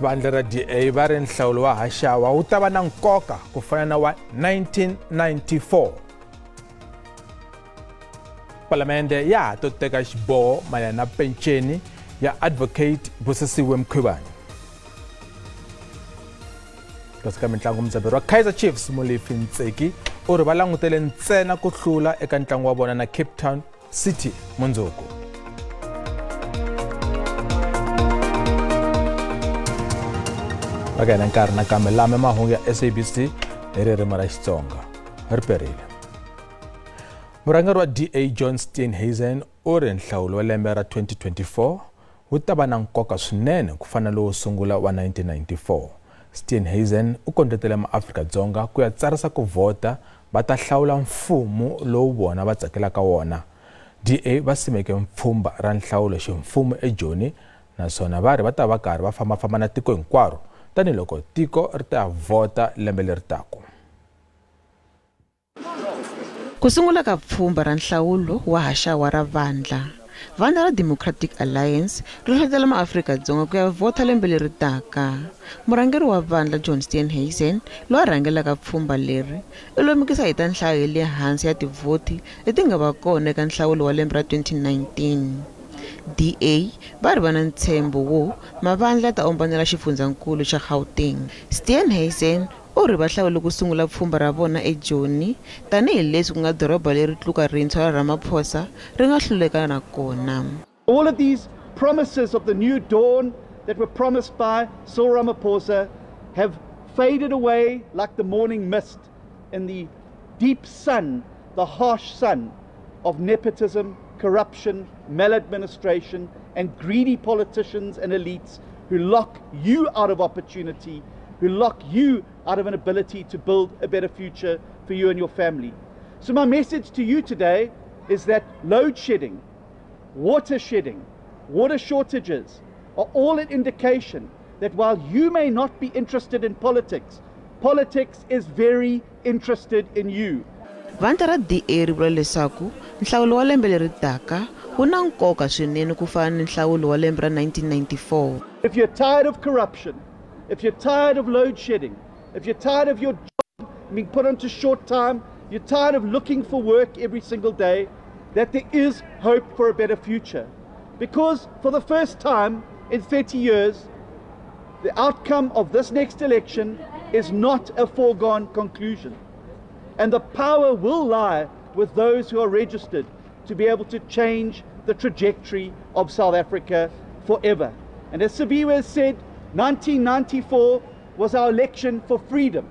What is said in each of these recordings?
vandla ra DA va ri nhlawulo wa haxawa wu ta va na nkoka ku fana na wa 1994. Palamende ya ha to teka xiboho mayelana na penceni ya advocate Busisiwe Mkhwebane. Kasi ka mitlangu mudzaberi wa Kaizer Chiefs Molefi Ntseki u ri va langutele ntsena ku hlula eka ntlangu wa vona na Cape Town City mundzuku. Vakena nkarhi nakambe lama mahungu ya SABC hi ririmi ra Xitsonga ri perile. Murhangeri wa DA John Steenhuisen u ri nhlawulo wa lembe ra 2024 wu ta va na nkoka swinene ku fana lowu sungula wa 1994. Steenhuisen u kondletele maAfrika-Dzonga ku ya tsarisa ku vota va ta hlawula mfumo lowu vona va tsakelaka wona. DA va simeke mpfhumba ra nhlawulo ximfumo eJoni naswona va ri va ta va karhi va fambafamba na tiko hinkwaro tanihiloko tiko ri ta vota lembe leri taka. Ku sungula ka pfhumba ra nhlawulo wa haxawa ra vandla ra Democratic Alliance ri hlohlotela maAfrika-Dzonga ku ya vota lembe leri taka. Murhangeri wa vandla John Steenhuisen loyi a rhangelaka pfhumba leri u lemukisa hi ta nhlayo ya le hansi ya tivhoti leti nga va kona eka nhlawulo wa lembe ra 2019. DA va ri va na ntshembo wo mavandla ya ta ombanela xifundzankulu xa Gauteng. Steenhuisen u ri va hlawule ku sungula pfhumba ra vona eJoni tanihileswi ku nga doroba leri tluka rintshwa ra Ramaphosa ri nga hluleka na kona. All of these promises of the new dawn that were promised by Cyril Ramaphosa have faded away like the morning mist in the deep sun, the harsh sun of nepotism, corruption, maladministration, and greedy politicians and elites who lock you out of opportunity, who lock you out of an ability to build a better future for you and your family. So my message to you today is that load shedding, water shedding, water shortages are all an indication that while you may not be interested in politics, politics is very interested in you. Vandla ra DA ri vula leswaku nhlawulo wa lembe leri taka wu na nkoka swinene ku fana ni nhlawulo wa lembe ra 1994. If you're tired of corruption, if you're tired of load shedding, if you're tired of your job being put onto short time, you're tired of looking for work every single day, that there is hope for a better future. Because for the first time in 30 years, the outcome of this next election is not a foregone conclusion. And the power will lie with those who are registered to be able to change the trajectory of South Africa forever. And as Sabiwe has said, 1994 was our election for freedom.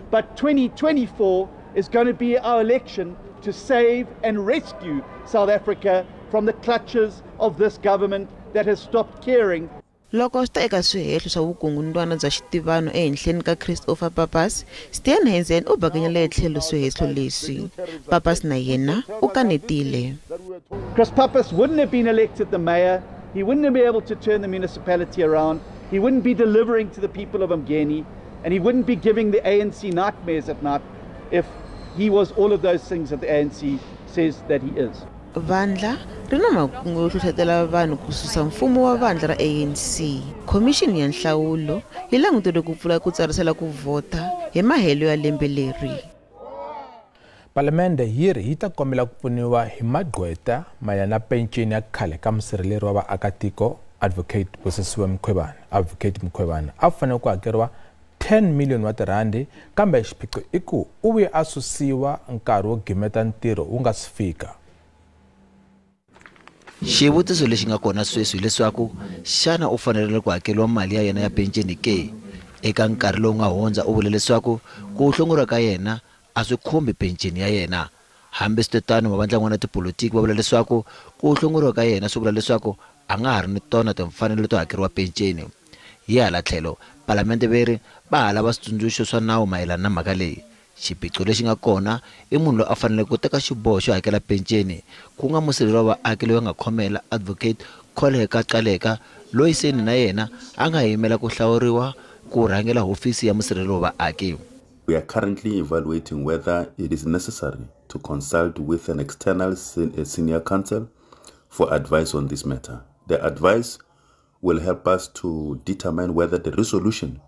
But 2024 is going to be our election to save and rescue South Africa from the clutches of this government that has stopped caring. Loko swi ta eka swihehlo swa vukungundwana bya xitivano ehenhleni ka Christopher Papas, Steenhuisen u bakanyele etlhelo swihehlo leswi. Papas na yena u kanetile. Chris Papas wouldn't have been elected the mayor. He wouldn't have been able to turn the municipality around. He wouldn't be delivering to the people of Mgeni, and he wouldn't be giving the ANC nightmares at night if he was all of those things that the ANC says that he is. Vandla ri na makungu yo hlohlotela vanhu ku susa mfumo wa vandla ra ANC. Commission ya nhlawulo yi langutele ku pfula ku tsarisela ku vota hi mahelo ya lembe leri. Palamende yi ta kombela ku pfuniwa hi magqweta mayelana na penceni ya khale ka musirheleri wa vaakatiko advocate Busisiwe Mkhwebane. Advocate Mkhwebane a fanele ku hakeriwa 10 million wa tirandi kambe xiphiqo i ku u vuye a susiwa nkarhi wo gimeta ntirho wu nga si fika. Xivutiso lexi nga kona sweswi leswaku xana u fanele ku hakeriwa mali ya yena ya penceni ke eka nkarhi lowu nga hundza. U vule leswaku ku hlongoriwa ka yena a swi khumbi penceni ya yena. Hambi switetano mavandlan'wana tipolitiki va vula leswaku ku hlongoriwa ka yena swi vula leswaku a nga ha ri ni tona timfanelo to hakeriwa penceni. Hi hala tlhelo palamende veri va ha lava switsundzuxo swa nawu mayelana na mhaka leyi. Xiphiqo lexi nga kona i munhu loyi a fanele ku teka xiboho xo hakela penceni ku nga musirheleli wa vaaki loyi nga khomela advocate Kholeka Qaleka loyi seni na yena a nga yimela ku hlawuriwa ku rhangela hofisi ya musirheleli wa vaaki. We are currently evaluating whether it is necessary to consult with an external senior counsel for advice on this matter. The advice will help us to determine whether the resolution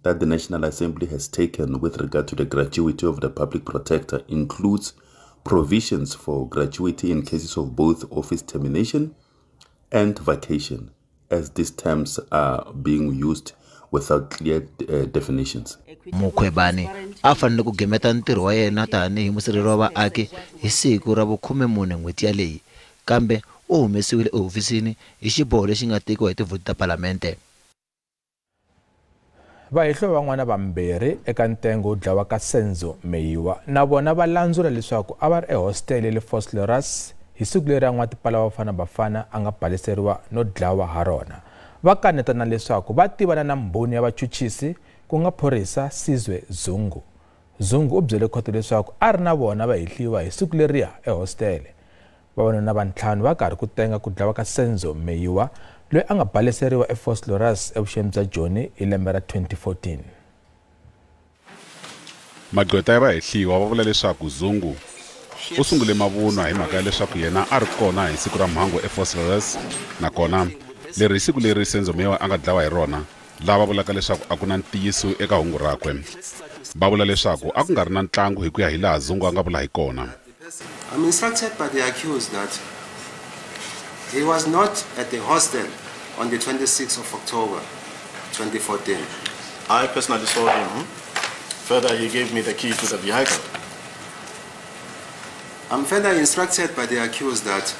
that the National Assembly has taken with regard to the gratuity of the public protector includes provisions for gratuity in cases of both office termination and vacation, as these terms are being used without clear definitions. Mukhwebane a fanele ku gemeta ntirho wa yena tani hi musirheleli wa vaaki hi siku ra vu-14 n'hweti yaleyi, kambe u humesiwile ehofisini hi xiboho lexi nga tekiwa hi tivhoti ta Palamente. Vahehlo van'wana vambirhi eka ntengo wo dlawa ka Senzo Meyiwa na vona va landzula leswaku a va ri ehostel le Vosloorus hi siku leri n'watipala wa Bafana Bafana a nga baleseriwa no dlawa ha rona. Va kanetana leswaku va tivana na mbhoni ya vachuchisi ku nga phorisa Sizwe Zungu. Zungu u byele khoto leswaku a ri na vona va hehliwa hi siku leriya ehostel. Vavanuna va ntlhanu va karhi ku tenga ku dlawa ka Senzo Meyiwa loyi a nga baleseriwa eVosloorus evuxeni bya Joni hi lembe ra 2014. Magqweta ya vahehliwa va vula leswaku Zungu u sungule mavunwa hi mhaka ya leswaku yena a ri kona hi siku ra Mahungu eVosloorus, nakona leri hi siku leri Senzo Meyiwa a nga dlawa hi rona lava vulaka leswaku a ku na ntiyiso eka hungu rakwe. Va vula leswaku a ku nga ri na ntlangu hi ku ya hi laha Zungu a nga vula hi kona. I'm instructed by the accused that he was not at the hostel on the 26th of October 2014. I personally saw him. Further, he gave me the key to the vehicle. I'm further instructed by the accused that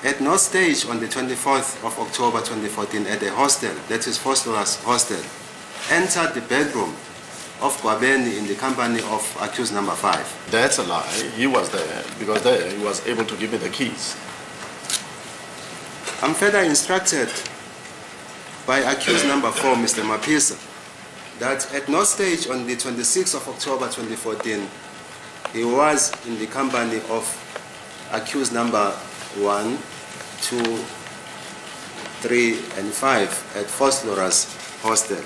at no stage on the 24th of October 2014 at the hostel, that is Vosloorus hostel, entered the bedroom of Gwabeni in the company of accused number 5. That's a lie. He was there because there he was able to give me the keys. I'm further instructed by accused number 4, Mr. Mapisa, that at no stage on the 26th of October 2014, he was in the company of accused number 1, 2, 3, and 5 at Vosloorus hostel,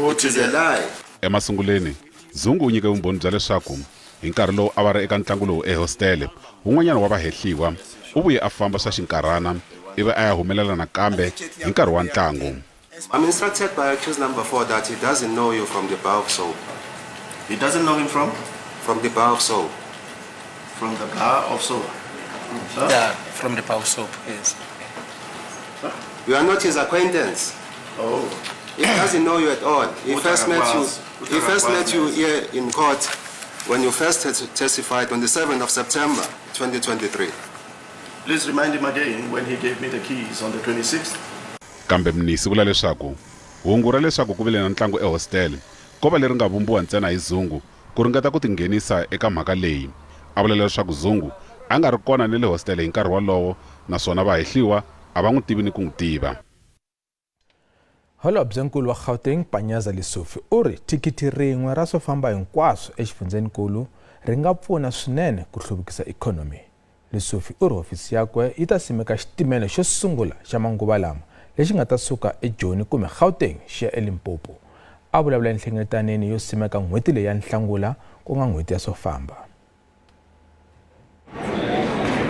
which is a lie. Emasunguleni Zungu u nyike vumbhoni bya leswaku hi nkarhi lowu a va ri eka ntlangu lowu ehostel, un'wanyana wa vahehliwa u vuye a famba swa xinkarhana ivi a ya humelela nakambe hi nkarhi wa ntlangu. I'm instructed by accused number 4 that he doesn't know you from the bar of soap. He doesn't know him from? From the bar of soap. From the bar of soap? Huh? Yeah, from the bar of soap, yes. Huh? You are not his acquaintance. Oh. He doesn't know you at all. He first met you here in court when you first testified on the 7th of September 2023. Please remind him again when he gave me the keys on the 26th. Kambe mnisi vula leswaku hungu ra leswaku ku vile na ntlangu ehostel ko va leri nga vumbiwa ntsena hi Zungu ku ringeta ku tinghenisa eka mhaka leyi. A vula leswaku Zungu a nga ri kona ni le hostel hi nkarhi wolowo naswona vahehliwa a va n'wi tivi ni ku n'wi tiva. Holobyenkulu wa Gauteng Panyaza Lesufi u ri thikiti rin'we ra swo famba hinkwaswo exifundzeninkulu ri nga pfuna swinene ku hluvukisa ikhonomi. Lesufi u ri hofisi yakwe yi ta simeka xitimela xo sungula xa manguva lama lexi nga ta suka eJoni kumbe Gauteng xi ya eLimpopo. A vulavula nhlengetaneni yo simeka n'hweti leyi ya Nhlangula ku nga n'hweti ya swo famba.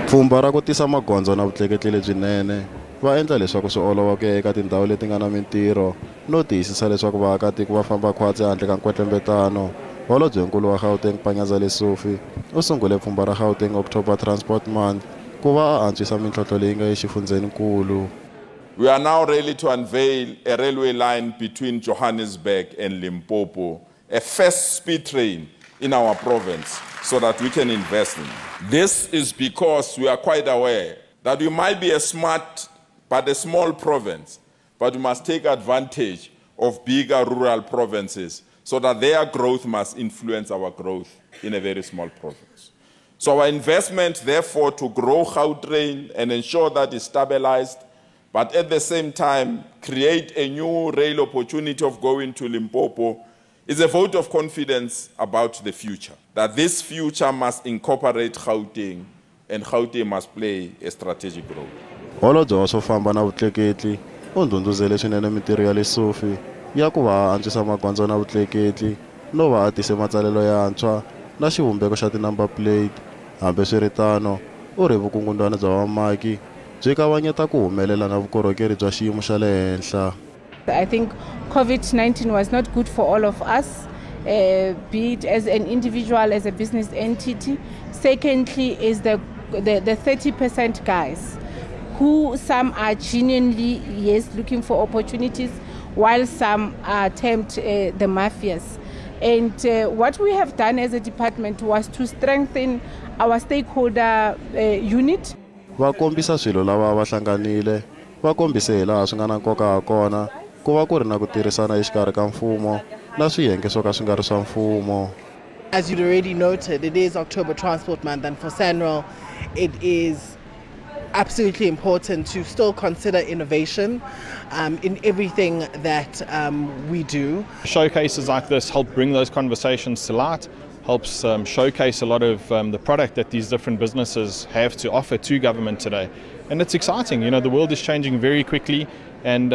Pfhumba ra ku tisa magondzo na vutleketli lebyinene va endla leswaku swi olova ku ya eka tindhawu leti nga na mintirho no tiyisisa leswaku vaakatiko va famba khwatsi handle ka nkwetlembetano. Holobyenkulu wa Gauteng Panyaza Lesufi u sungule pfhumba ra Gauteng October Transport Month ku va a antswisa mintlhontlho leyi nga exifundzeninkulu. We are now ready to unveil a railway line between Johannesburg and Limpopo, a first speed train in our province, so that we can invest in it. This is because we are quite aware that we might be a smart but a small province, but we must take advantage of bigger rural provinces so that their growth must influence our growth in a very small province. So our investment, therefore, to grow Gautrain and ensure that it's stabilized, but at the same time create a new rail opportunity of going to Limpopo, is a vote of confidence about the future, that this future must incorporate Gauteng and Gauteng must play a strategic role. Holobye wa swo famba na vutleketli u ndhundhuzele swinene mintirho ya Lesufi ya ku va a antswisa magondzo na vutleketli no va a tise matsalelo yantshwa na xivumbeko xa tinumber plate. Hambe swiritano u ri vukungundwana bya vamaki byi kavanyeta ku humelela na vukorhokeri bya xiyimo xa le henhla. I think COVID-19 was not good for all of us, be it as an individual, as a business entity. Secondly is the 30% guys, who some are genuinely, yes, looking for opportunities, while some are termed the mafias. And what we have done as a department was to strengthen our stakeholder unit. Va kombisa swilo lava va hlanganile, va kombise hi laha swi nga na nkoka ha kona, ku va ku ri na ku tirhisana exikarhi ka mfumo na swiyenge swo ka swi nga ri swa mfumo. As you'd already noted, it is October Transport Month, and for SANRAL, it is absolutely important to still consider innovation in everything that we do. Showcases like this help bring those conversations to light, helps showcase a lot of the product that these different businesses have to offer to government today. And it's exciting, you know, the world is changing very quickly, and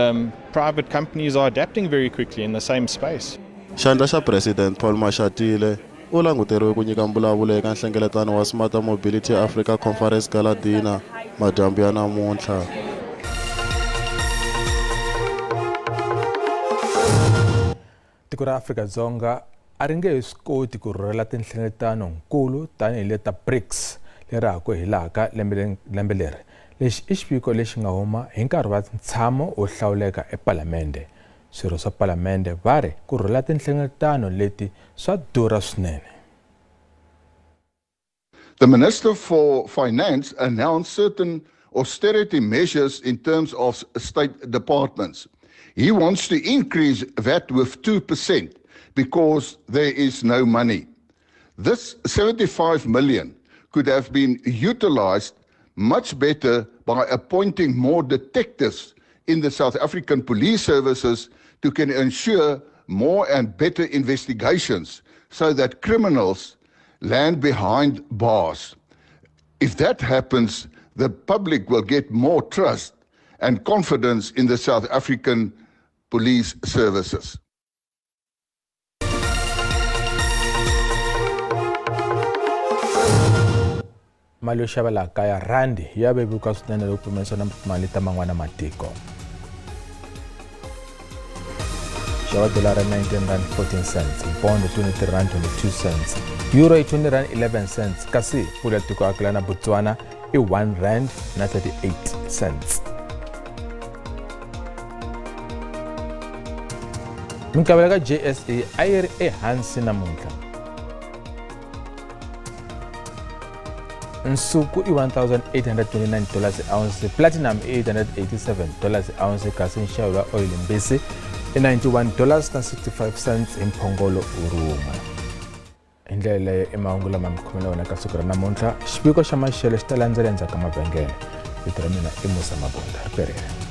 private companies are adapting very quickly in the same space. Xandla xa President Paul Mashatile u languteriwe ku nyika mbulavulo eka nhlengeletano wa Smart Mobility Africa Conference Gala Dinner madyambu ya namuntlha. Tiko ra Afrika-Dzonga a ri nge swi koti ku rhurhela tinhlengeletano nkulu tanihi le ta BRICS leri haku hilaka lembe leri. Lexi i xipiko lexi nga huma hi nkarhi wa ntshamo wo hlawuleka ePalamende. Swirho swa Palamende va ri ku rhurhela tinhlengeletano leti swa durha swinene. The Minister for Finance announced certain austerity measures in terms of state departments. He wants to increase VAT with 2% because there is no money. This 75 million could have been utilized much better by appointing more detectives in the South African police services to can ensure more and better investigations so that criminals land behind bars. If that happens, the public will get more trust and confidence in the South African police services. Mali yo xava laha kaya randi ya vevuka swinene loko pimanisiwa na mali ta man'wana matiko. Xava dolara 19 rand 14 cents, pound 23 rand 22 cents, euro 20 rand 11 cents, kasi pula ya tiko akela na Botswana i 1 rand na 38 cents. Minkavelo ka JSE a yi ri ehansi namuntlha. Nsuku i $1,829 a ounce, platinum i $887 a ounce, kasi nxavo wa oil mbisi i $91.65 hi mphongolo uruma. Hi ndlela leyo i mahungu lama mi khomela wona ka siku ra namuntlha. Xipiko xa maxelo xi ta landzela endzhaku ka mavhengele. Vito ra mina i Musa Mabunda. Riperile.